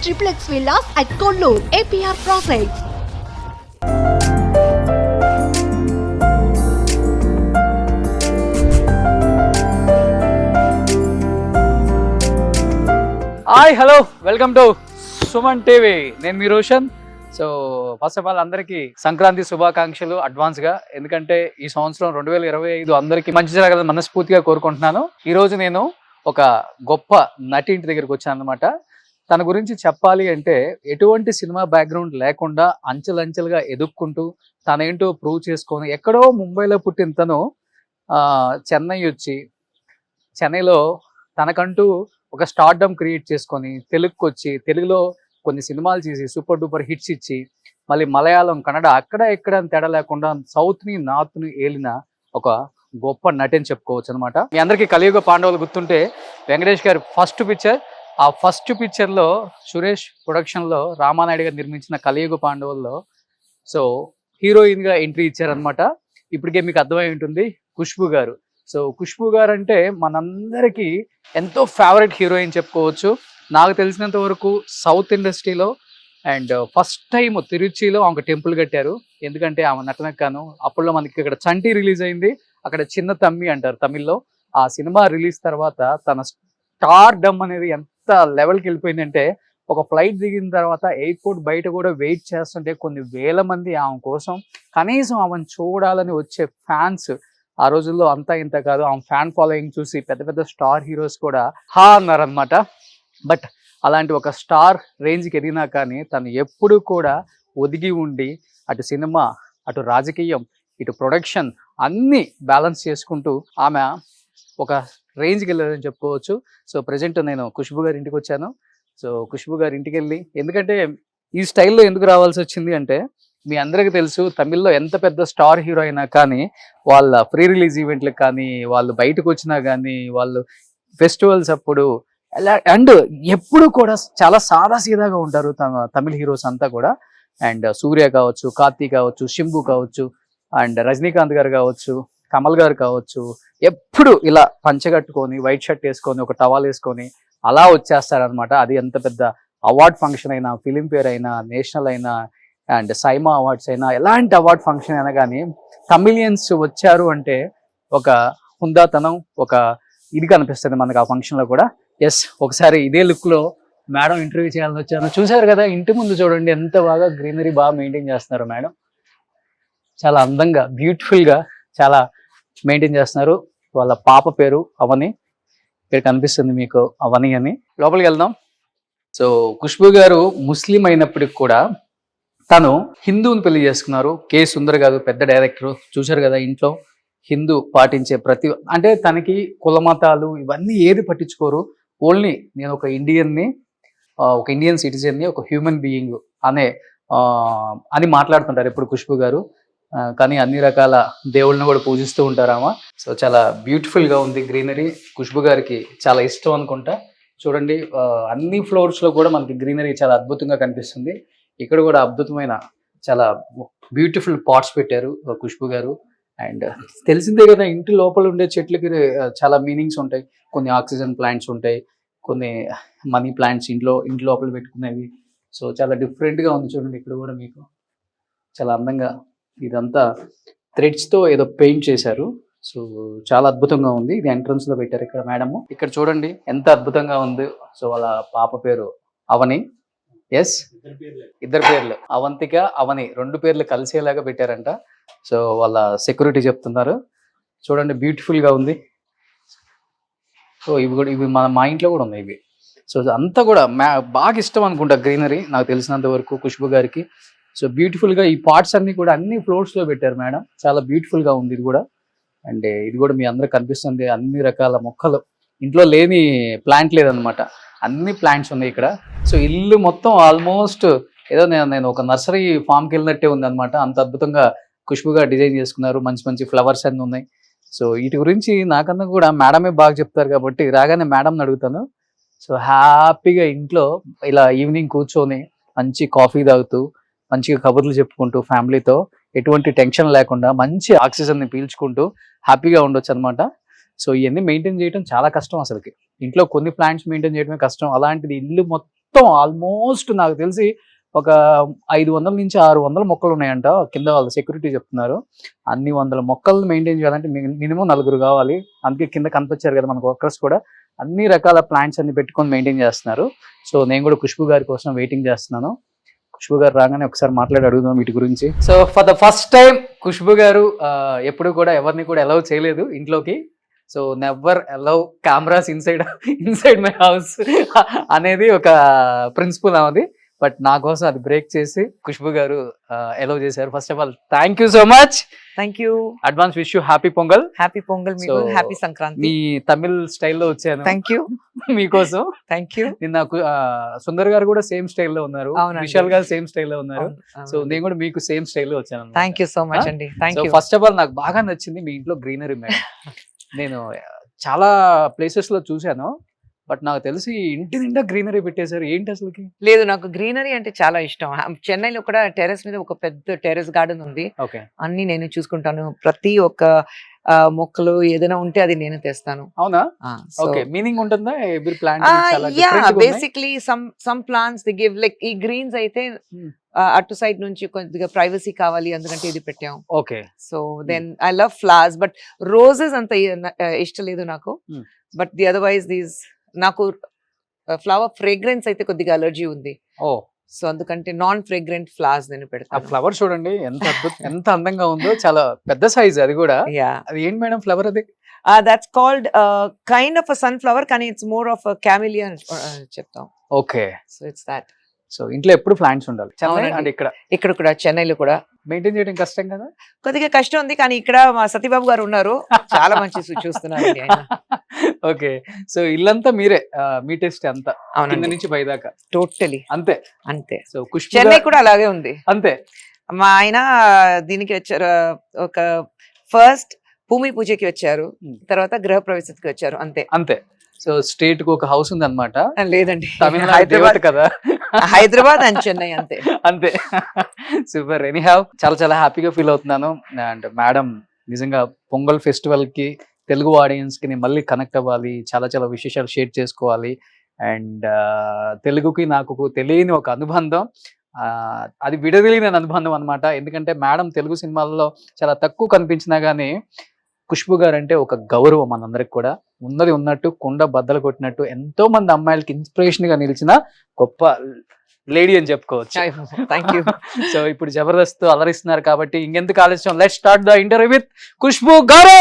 triplex villas at Kollur, APR Projects. Hi hello welcome to Suman TV. నేను మీ Roshan. So first of all అందరికీ సంక్రాంతి శుభాకాంక్షలు అడ్వాన్స్గా. ఎందుకంటే ఈ సంవత్సరం 2025 అందరికీ మంచి జరగాలని మనస్ఫూర్తిగా కోరుకుంటున్నాను. ఈరోజు నేను ఒక గొప్ప నటి ఇంటి దగ్గరికి వచ్చాను అనమాట. తన గురించి చెప్పాలి అంటే ఎటువంటి సినిమా బ్యాక్గ్రౌండ్ లేకుండా అంచెలంచెలుగా ఎదుక్కుంటూ తనేంటో ప్రూవ్ చేసుకొని ఎక్కడో ముంబైలో పుట్టిన తను చెన్నై వచ్చి చెన్నైలో తనకంటూ ఒక స్టార్డమ్ క్రియేట్ చేసుకొని తెలుగుకి వచ్చి తెలుగులో కొన్ని సినిమాలు చేసి సూపర్ డూపర్ హిట్స్ ఇచ్చి మళ్ళీ మలయాళం కన్నడ అక్కడ ఎక్కడ తేడా లేకుండా సౌత్ని నార్త్ని ఏలిన ఒక గొప్ప నటి అని చెప్పుకోవచ్చు అనమాట. మీ అందరికీ కలియుగ పాండవులు గుర్తుంటే వెంకటేష్ గారి ఫస్ట్ పిక్చర్, ఆ ఫస్ట్ పిక్చర్లో సురేష్ ప్రొడక్షన్లో రామానాయుడు గారు నిర్మించిన కలియుగ పాండవుల్లో సో హీరోయిన్గా ఎంట్రీ ఇచ్చారనమాట. ఇప్పటికే మీకు అర్థమై ఉంటుంది ఖుష్బు గారు. సో ఖుష్బు గారు అంటే మనందరికీ ఎంతో ఫేవరెట్ హీరోయిన్ చెప్పుకోవచ్చు. నాకు తెలిసినంత వరకు సౌత్ ఇండస్ట్రీలో అండ్ ఫస్ట్ టైం తిరుచిలో ఆమె టెంపుల్ కట్టారు. ఎందుకంటే ఆమె నటనకాను అప్పట్లో మనకి ఇక్కడ చంటి రిలీజ్ అయింది, అక్కడ చిన్న తమ్మి అంటారు తమిళ్లో. ఆ సినిమా రిలీజ్ తర్వాత తన స్టార్ డమ్ అనేది ఎంత లెవెల్కి వెళ్ళిపోయిందంటే ఒక ఫ్లైట్ దిగిన తర్వాత ఎయిర్పోర్ట్ బయట కూడా వెయిట్ చేస్తుంటే కొన్ని వేల మంది ఆమె కోసం కనీసం ఆమెను చూడాలని వచ్చే ఫ్యాన్స్ ఆ రోజుల్లో అంతా ఇంత కాదు. ఆమె ఫ్యాన్ ఫాలోయింగ్ చూసి పెద్ద పెద్ద స్టార్ హీరోస్ కూడా హా అన్నారనమాట. బట్ అలాంటి ఒక స్టార్ రేంజ్కి ఎదిగినా కానీ తను ఎప్పుడు కూడా ఒదిగి ఉండి అటు సినిమా, అటు రాజకీయం, ఇటు ప్రొడక్షన్ అన్నీ బ్యాలెన్స్ చేసుకుంటూ ఆమె ఒక రేంజ్కి వెళ్ళారని చెప్పుకోవచ్చు. సో ప్రజెంట్ నేను ఖుష్బు గారి ఇంటికి వచ్చాను. సో ఖుష్బు గారి ఇంటికి వెళ్ళి, ఎందుకంటే ఈ స్టైల్లో ఎందుకు రావాల్సి వచ్చింది అంటే మీ అందరికీ తెలుసు తమిళ్లో ఎంత పెద్ద స్టార్ హీరో అయినా కానీ వాళ్ళ ప్రీ రిలీజ్ ఈవెంట్లకు కానీ వాళ్ళు బయటకు వచ్చినా కానీ వాళ్ళు ఫెస్టివల్స్ అప్పుడు ఎలా అండ్ ఎప్పుడు కూడా చాలా సాదాసీదాగా ఉంటారు తమిళ హీరోస్ అంతా కూడా. అండ్ సూర్య కావచ్చు, కార్తీక్ కావచ్చు, శంభు కావచ్చు, అండ్ రజనీకాంత్ గారు కావచ్చు, కమల్ గారు కావచ్చు, ఎప్పుడు ఇలా పంచగట్టుకొని వైట్ షర్ట్ వేసుకొని ఒక టవాల్ వేసుకొని అలా వచ్చేస్తారనమాట. అది ఎంత పెద్ద అవార్డ్ ఫంక్షన్ అయినా, ఫిలింఫేర్ అయినా, నేషనల్ అయినా అండ్ సైమా అవార్డ్స్ అయినా, ఎలాంటి అవార్డ్ ఫంక్షన్ అయినా కానీ తమిళియన్స్ వచ్చారు అంటే ఒక హుందాతనం, ఒక ఇది కనిపిస్తుంది మనకు ఆ ఫంక్షన్లో కూడా. ఎస్, ఒకసారి ఇదే లుక్లో మేడం ఇంటర్వ్యూ చేయాలని వచ్చాను. చూసారు కదా ఇంటి ముందు చూడండి ఎంత బాగా గ్రీనరీ బాగా మెయింటైన్ చేస్తున్నారు మేడం. చాలా అందంగా బ్యూటిఫుల్గా చాలా మెయింటైన్ చేస్తున్నారు. వాళ్ళ పాప పేరు అవని, ఇక్కడ కనిపిస్తుంది మీకు అవని అని. లోపలికి వెళ్దాం. సో ఖుష్బు గారు ముస్లిం అయినప్పటికి కూడా తను హిందువుని పెళ్లి చేసుకున్నారు. కే సుందర్ గారు పెద్ద డైరెక్టర్. చూశారు కదా ఇంట్లో హిందూ పాటించే ప్రతి అంటే తనకి కుల మతాలు ఇవన్నీ ఏది పట్టించుకోరు. ఓన్లీ నేను ఒక ఇండియన్ని, ఒక ఇండియన్ సిటిజన్ని, ఒక హ్యూమన్ బీయింగ్ అని మాట్లాడుతుంటారు ఎప్పుడు ఖుష్బు గారు. కానీ అన్ని రకాల దేవుళ్ళని కూడా పూజిస్తూ ఉంటారామా. సో చాలా బ్యూటిఫుల్గా ఉంది గ్రీనరీ. ఖుష్బు గారికి చాలా ఇష్టం అనుకుంటా. చూడండి అన్ని ఫ్లోర్స్లో కూడా మనకి గ్రీనరీ చాలా అద్భుతంగా కనిపిస్తుంది. ఇక్కడ కూడా అద్భుతమైన చాలా బ్యూటిఫుల్ పాట్స్ పెట్టారు ఖుష్బు గారు. అండ్ తెలిసిందే కదా ఇంటి లోపల ఉండే చెట్లకి చాలా మీనింగ్స్ ఉంటాయి. కొన్ని ఆక్సిజన్ ప్లాంట్స్ ఉంటాయి, కొన్ని మనీ ప్లాంట్స్ ఇంటి లోపల పెట్టుకునేవి. సో చాలా డిఫరెంట్గా ఉంది చూడండి. ఇక్కడ కూడా మీకు చాలా అందంగా ఇదంతా థ్రెడ్స్తో ఏదో పెయింట్ చేశారు. సో చాలా అద్భుతంగా ఉంది. ఇది ఎంట్రన్స్లో పెట్టారు ఇక్కడ మేడము. ఇక్కడ చూడండి ఎంత అద్భుతంగా ఉంది. సో వాళ్ళ పాప పేరు అవని. ఎస్, ఇద్దరు పేర్లు అవంతిక, అవని, రెండు పేర్లు కలిసేలాగా పెట్టారంట. సో వాళ్ళ సెక్యూరిటీ చెప్తున్నారు. చూడండి బ్యూటిఫుల్గా ఉంది. సో ఇవి మా ఇంట్లో కూడా ఉన్నాయి ఇవి. సో అంతా కూడా బాగా ఇష్టం అనుకుంటా గ్రీనరీ నాకు తెలిసినంత వరకు ఖుష్బు గారికి. సో బ్యూటిఫుల్గా ఈ పార్ట్స్ అన్ని కూడా అన్ని ఫ్లోర్స్లో పెట్టారు మేడం. చాలా బ్యూటిఫుల్గా ఉంది ఇది కూడా. అండ్ ఇది కూడా మీ అందరికి కనిపిస్తుంది. అన్ని రకాల మొక్కలు, ఇంట్లో లేని ప్లాంట్ లేదనమాట, అన్ని ప్లాంట్స్ ఉన్నాయి ఇక్కడ. సో ఇల్లు మొత్తం ఆల్మోస్ట్ ఏదో నేను ఒక నర్సరీ ఫామ్కి వెళ్ళినట్టే ఉంది అనమాట. అంత అద్భుతంగా ఖుష్బుగా డిజైన్ చేసుకున్నారు. మంచి మంచి ఫ్లవర్స్ అన్నీ ఉన్నాయి. సో వీటి గురించి నాకన్నా కూడా మేడమే బాగా చెప్తారు కాబట్టి రాగానే మేడంని అడుగుతాను. సో హ్యాపీగా ఇంట్లో ఇలా ఈవినింగ్ కూర్చొని మంచి కాఫీ తాగుతూ మంచిగా కబుర్లు చెప్పుకుంటూ ఫ్యామిలీతో ఎటువంటి టెన్షన్ లేకుండా మంచి ఆక్సిజన్ని పీల్చుకుంటూ హ్యాపీగా ఉండొచ్చు అనమాట. సో ఇవన్నీ మెయింటైన్ చేయడం చాలా కష్టం అసలుకి. ఇంట్లో కొన్ని ప్లాంట్స్ మెయింటైన్ చేయడమే కష్టం, అలాంటిది ఇల్లు మొత్తం మొత్తం ఆల్మోస్ట్ నాకు తెలిసి ఒక 500 నుంచి 600 మొక్కలు ఉన్నాయంట. కింద వాళ్ళు సెక్యూరిటీ చెప్తున్నారు. అన్ని వందల మొక్కలు మెయింటైన్ చేయాలంటే మినిమం 4 కావాలి. అందుకే కింద కనిపించారు కదా మనకు వర్కర్స్ కూడా అన్ని రకాల ప్లాంట్స్ అన్ని పెట్టుకొని మెయింటైన్ చేస్తున్నారు. సో నేను కూడా ఖుష్బు గారి కోసం వెయిటింగ్ చేస్తున్నాను. ఖుష్బు గారు రాగానే ఒకసారి మాట్లాడి అడుగుదాం వీటి గురించి. So for the first time Khushbu గారు ఎప్పుడు కూడా ఎవరిని కూడా అలౌ చేయలేదు ఇంట్లోకి. So never allow cameras inside my house అనేది ఒక ప్రిన్సిపల్ అది. బట్ నా కోసం అది బ్రేక్ చేసి ఖుష్బు గారు అలౌ చేశారు. First of all thank you so much. Thank you. Advance wish you happy pongal. Happy pongal మీకు, హ్యాపీ సంక్రాంతి. మీ తమిళ్ స్టైల్లో వచ్చాను. థ్యాంక్ యూ మీకోసం. Thank you. నిన్న సుందర్ గారు కూడా సేమ్ స్టైల్లో ఉన్నారు, విశాల్ గారు సేమ్ స్టైల్లో ఉన్నారు. సో నేను కూడా మీకు సేమ్ స్టైల్లో వచ్చాను. థ్యాంక్ యూ సో మచ్ అండి. Thank you. First of all నాకు బాగా నచ్చింది మీ ఇంట్లో గ్రీనరీ మేడం. నేను చాలా ప్లేసెస్ లో చూశాను, బట్ నాకు తెలిసి ఇంటి నిండా గ్రీనరీ పెట్టేశారు. ఏంటి అసలుకి? లేదు, నాకు గ్రీనరీ అంటే చాలా ఇష్టం. చెన్నైలో కూడా టెర్రస్ మీద ఒక పెద్ద టెర్రస్ గార్డెన్ ఉంది. ఓకే. అన్ని నేను చూసుకుంటాను. ప్రతి ఒక్క మొక్కలు ఏదైనా ఉంటే అది నేను తెస్తాను. అవునా? ఓకే. మీనింగ్ ఉంటుందా every plant? Basically some plants the give like ఈ గ్రీన్స్ అయితే అటు సైడ్ నుంచి కొద్దిగా ప్రైవసీ కావాలి అందుకంటే ఇది పెట్టాం. Okay. So then I love flowers, but roses అంత ఇష్టం లేదు నాకు. బట్ ది అదర్వైజ్ దీస్ నాకు ఫ్లవర్ ఫ్రేగ్రెన్స్ అయితే కొద్దిగా అలర్జీ ఉంది. ఓ, సో అందుకంటే నాన్ ఫ్రేగ్రెంట్ ఫ్లవర్స్ నేను ఆ పెడతాను. ఫ్లవర్ చూడండి ఎంత అందంగా ఉందో. చాలా పెద్ద సైజ్ అది కూడా. అది ఏంటి మేడం ఫ్లవర్ అది? That's called kind of sunflower, కానీ ఇట్స్ మోర్ ఆఫ్ క్యామిలియా చెప్తాం. Okay. So it's that. So ఇంట్లో ఎప్పుడు ప్లాంట్స్ ఉండాలి. అంటే ఇక్కడ కూడా చెన్నైలో కూడా మెయింటైన్ చేయడం కష్టం కదా? కొద్దిగా కష్టం ఉంది, కానీ ఇక్కడ మా సతీబాబు గారు ఉన్నారు, చాలా మంచి చూస్తున్నారు. ఓకే. సో ఇల్లంతా మీరే, మీ టేస్ట్ అంతా కింద నుంచి పై దాకా టోటలీ అంతే. అంతే. సో చెన్నై కూడా అలాగే ఉంది. అంతే. మా ఆయన దీనికి వచ్చారు, ఒక ఫస్ట్ భూమి పూజకి వచ్చారు, తర్వాత గృహ ప్రవేశకి వచ్చారు. అంతే అంతే. సో స్టేట్ కు ఒక హౌస్ ఉంది అనమాట? లేదండి, హైదరాబాద్ కదా. హైదరాబాద్ అండ్ చెన్నై అంతే. అంతే. సూపర్. ఎనీ హ్యావ్ చాలా చాలా హ్యాపీగా ఫీల్ అవుతున్నాను. అండ్ మేడం నిజంగా పొంగల్ ఫెస్టివల్ కి తెలుగు ఆడియన్స్ కి నేను మళ్ళీ కనెక్ట్ అవ్వాలి, చాలా చాలా విశేషాలు షేర్ చేసుకోవాలి. అండ్ తెలుగుకి నాకు తెలియని ఒక అనుబంధం, అది విడదీయలేని అనుబంధం అనమాట. ఎందుకంటే మేడం తెలుగు సినిమాల్లో చాలా తక్కువ కనిపించినా గానీ ఖుష్బు గారు అంటే ఒక గౌరవం మనందరికి కూడా. ఉన్నది ఉన్నట్టు కుండ బద్దలు కొట్టినట్టు ఎంతో మంది అమ్మాయిలకి ఇన్స్పిరేషన్ గా నిలిచిన గొప్ప లేడీ అని చెప్పుకోవచ్చు. Thank you. సో ఇప్పుడు జబర్దస్త్ అలరిస్తున్నారు కాబట్టి ఇంకెందుకు ఆలస్యం, let's start the interview with Khushbu గారు.